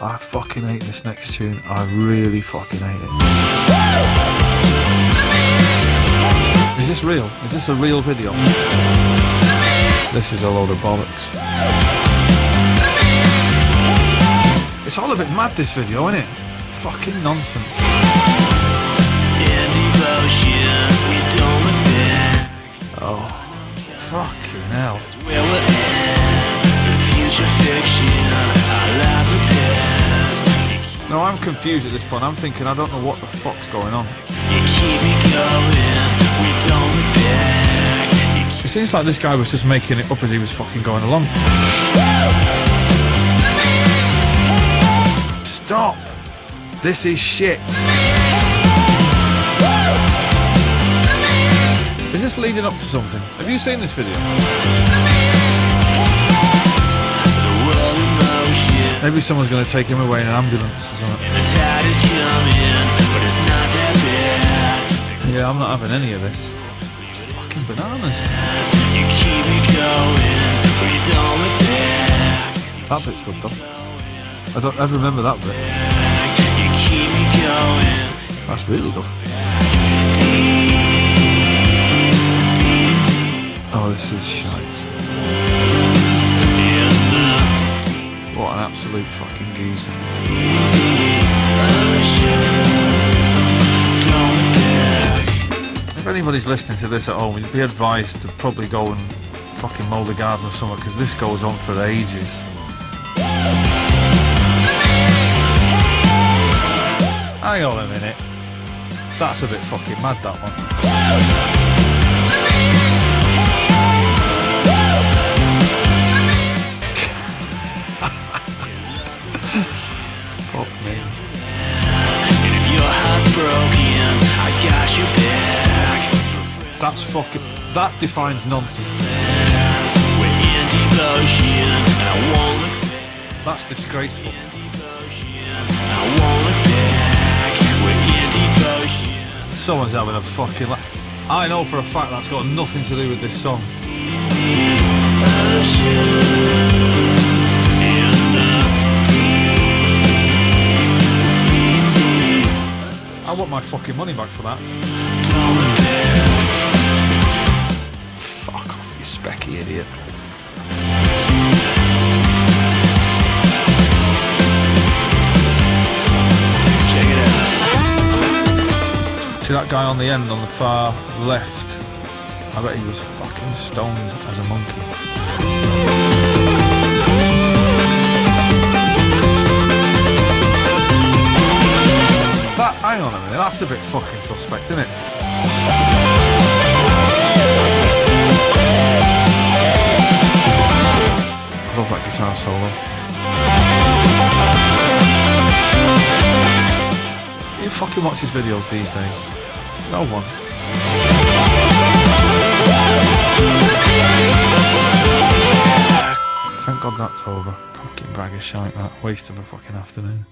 I fucking hate this next tune. I really fucking hate it. Is this real? Is this a real video? This is a load of bollocks. It's all a bit mad, this video, isn't it? Fucking nonsense. Oh, fucking hell. No, I'm confused at this point. I'm thinking I don't know what the fuck's going on. It seems like this guy was just making it up as he was fucking going along. Stop! This is shit. Is this leading up to something? Have you seen this video? Maybe someone's going to take him away in an ambulance or something. Yeah, I'm not having any of this. It's fucking bananas. That bit's good though. I don't ever remember that bit. That's really good. Oh, this is shite. What an absolute fucking geezer. If anybody's listening to this at home, you'd be advised to probably go and fucking mow the garden or something, because this goes on for ages. Hang on a minute. That's a bit fucking mad, that one. Fuck me. And if your heart's broken, I got your back. That's fucking... that defines nonsense. We're in devotion, and I won't look back. That's disgraceful. I won't look back. We're in devotion. Someone's having a fucking... I know for a fact that's got nothing to do with this song. I want my fucking money back for that. Fuck off, you specky idiot. Check it out. See that guy on the end, on the far left? I bet he was fucking stoned as a monkey. That, hang on a minute, that's a bit fucking suspect, isn't it? I love that guitar solo. Who fucking watches videos these days? No one. Thank God that's over. Fucking bag of shite, that. Waste of a fucking afternoon.